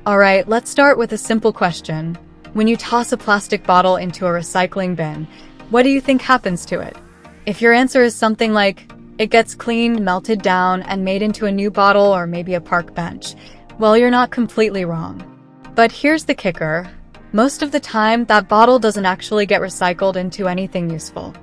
Alright, let's start with a simple question. When you toss a plastic bottle into a recycling bin, what do you think happens to it? If your answer is something like, it gets cleaned, melted down, and made into a new bottle or maybe a park bench, well, you're not completely wrong. But here's the kicker. Most of the time, that bottle doesn't actually get recycled into anything useful.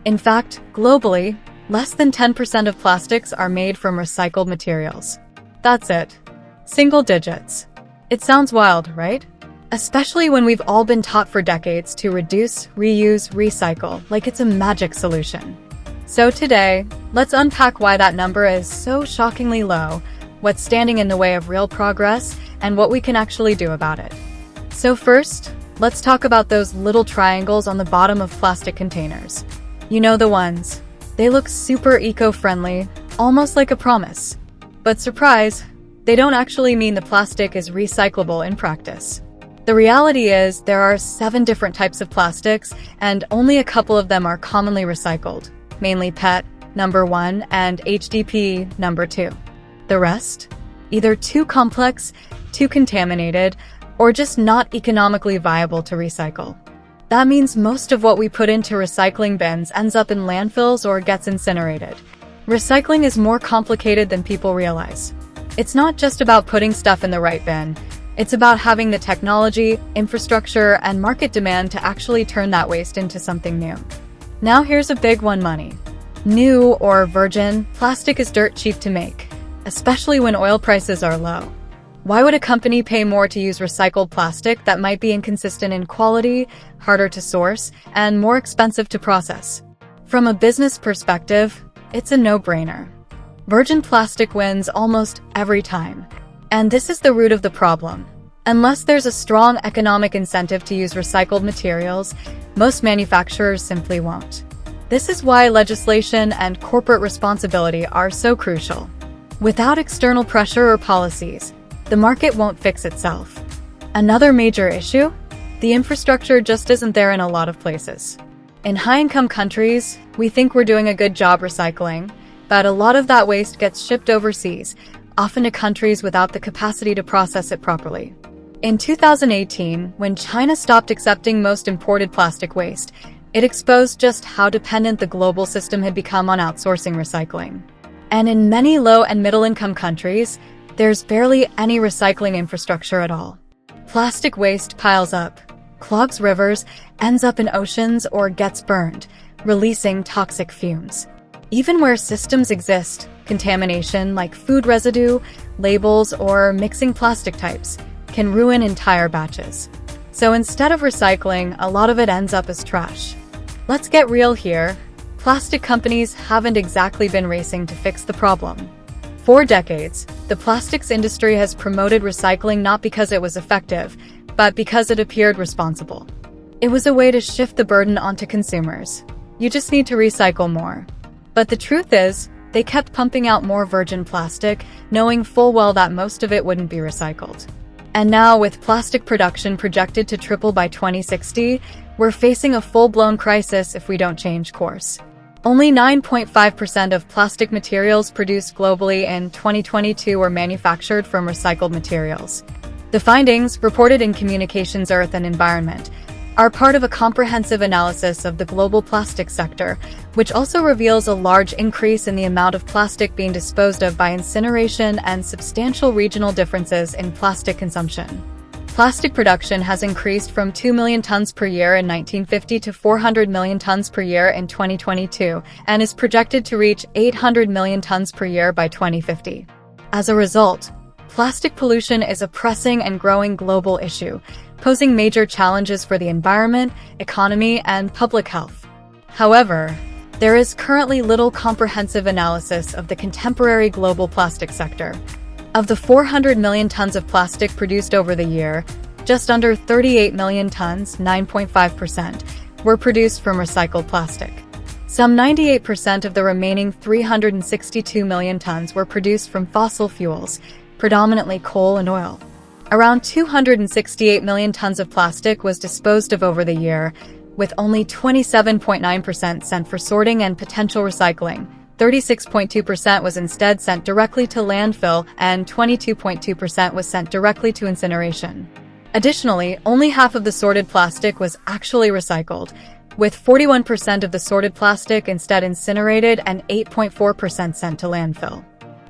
In fact, globally, less than 10% of plastics are made from recycled materials. That's it. Single digits. It sounds wild, right? Especially when we've all been taught for decades to reduce, reuse, recycle, like it's a magic solution. So today, let's unpack why that number is so shockingly low, what's standing in the way of real progress, and what we can actually do about it. So first, let's talk about those little triangles on the bottom of plastic containers. You know the ones. They look super eco-friendly, almost like a promise. But surprise, they don't actually mean the plastic is recyclable in practice. The reality is there are 7 different types of plastics, and only a couple of them are commonly recycled, mainly PET, number 1, and HDPE, number 2. The rest? Either too complex, too contaminated, or just not economically viable to recycle. That means most of what we put into recycling bins ends up in landfills or gets incinerated. Recycling is more complicated than people realize. It's not just about putting stuff in the right bin. It's about having the technology, infrastructure, and market demand to actually turn that waste into something new. Now here's a big one: money. New, or virgin, plastic is dirt cheap to make, especially when oil prices are low. Why would a company pay more to use recycled plastic that might be inconsistent in quality, harder to source, and more expensive to process? From a business perspective, it's a no-brainer. Virgin plastic wins almost every time. And this is the root of the problem. Unless there's a strong economic incentive to use recycled materials, most manufacturers simply won't. This is why legislation and corporate responsibility are so crucial. Without external pressure or policies, the market won't fix itself. Another major issue? The infrastructure just isn't there in a lot of places. In high-income countries, we think we're doing a good job recycling, but a lot of that waste gets shipped overseas, often to countries without the capacity to process it properly. In 2018, when China stopped accepting most imported plastic waste, it exposed just how dependent the global system had become on outsourcing recycling. And in many low- and middle-income countries, there's barely any recycling infrastructure at all. Plastic waste piles up, clogs rivers, ends up in oceans, or gets burned, releasing toxic fumes. Even where systems exist, contamination like food residue, labels, or mixing plastic types can ruin entire batches. So instead of recycling, a lot of it ends up as trash. Let's get real here. Plastic companies haven't exactly been racing to fix the problem. For decades, the plastics industry has promoted recycling not because it was effective, but because it appeared responsible. It was a way to shift the burden onto consumers. You just need to recycle more. But the truth is, they kept pumping out more virgin plastic, knowing full well that most of it wouldn't be recycled. And now, with plastic production projected to triple by 2060, we're facing a full-blown crisis if we don't change course. Only 9.5% of plastic materials produced globally in 2022 were manufactured from recycled materials. The findings, reported in Communications Earth and Environment, are part of a comprehensive analysis of the global plastic sector, which also reveals a large increase in the amount of plastic being disposed of by incineration and substantial regional differences in plastic consumption. Plastic production has increased from 2 million tons per year in 1950 to 400 million tons per year in 2022, and is projected to reach 800 million tons per year by 2050. As a result, plastic pollution is a pressing and growing global issue, posing major challenges for the environment, economy, and public health. However, there is currently little comprehensive analysis of the contemporary global plastic sector. Of the 400 million tons of plastic produced over the year, just under 38 million tons, 9.5%, were produced from recycled plastic. Some 98% of the remaining 362 million tons were produced from fossil fuels, predominantly coal and oil. Around 268 million tons of plastic was disposed of over the year, with only 27.9% sent for sorting and potential recycling, 36.2% was instead sent directly to landfill, and 22.2% was sent directly to incineration. Additionally, only half of the sorted plastic was actually recycled, with 41% of the sorted plastic instead incinerated and 8.4% sent to landfill.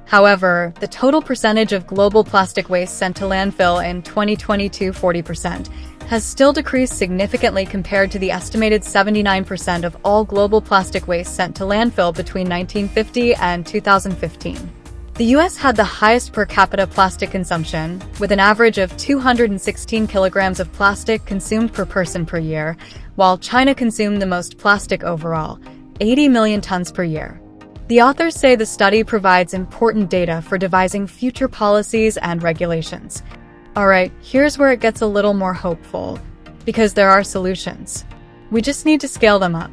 However, the total percentage of global plastic waste sent to landfill in 2022, 40%, has still decreased significantly compared to the estimated 79% of all global plastic waste sent to landfill between 1950 and 2015. The US had the highest per capita plastic consumption, with an average of 216 kilograms of plastic consumed per person per year, while China consumed the most plastic overall, 80 million tons per year. The authors say the study provides important data for devising future policies and regulations. Alright, here's where it gets a little more hopeful, because there are solutions. We just need to scale them up.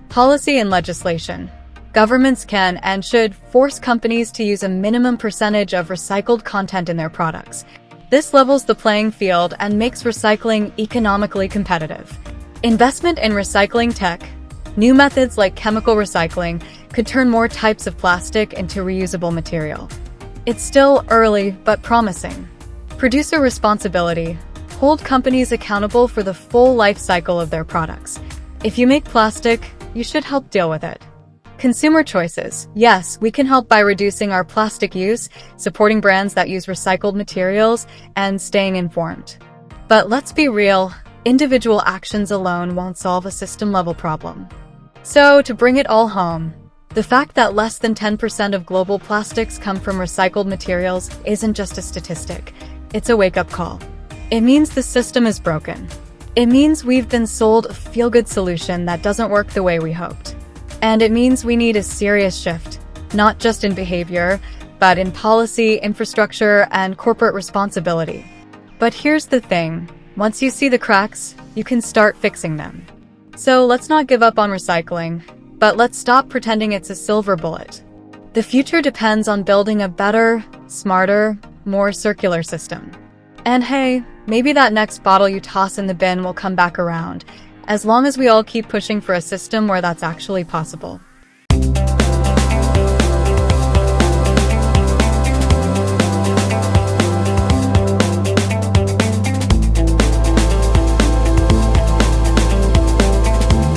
Policy and legislation. Governments can and should force companies to use a minimum percentage of recycled content in their products. This levels the playing field and makes recycling economically competitive. Investment in recycling tech. New methods like chemical recycling could turn more types of plastic into reusable material. It's still early, but promising. Producer responsibility. Hold companies accountable for the full life cycle of their products. If you make plastic, you should help deal with it. Consumer choices. Yes, we can help by reducing our plastic use, supporting brands that use recycled materials, and staying informed. But let's be real, individual actions alone won't solve a system-level problem. So, to bring it all home, the fact that less than 10% of global plastics come from recycled materials isn't just a statistic, it's a wake-up call. It means the system is broken. It means we've been sold a feel-good solution that doesn't work the way we hoped. And it means we need a serious shift, not just in behavior, but in policy, infrastructure, and corporate responsibility. But here's the thing, once you see the cracks, you can start fixing them. So let's not give up on recycling, but let's stop pretending it's a silver bullet. The future depends on building a better, smarter, more circular system. And hey, maybe that next bottle you toss in the bin will come back around, as long as we all keep pushing for a system where that's actually possible.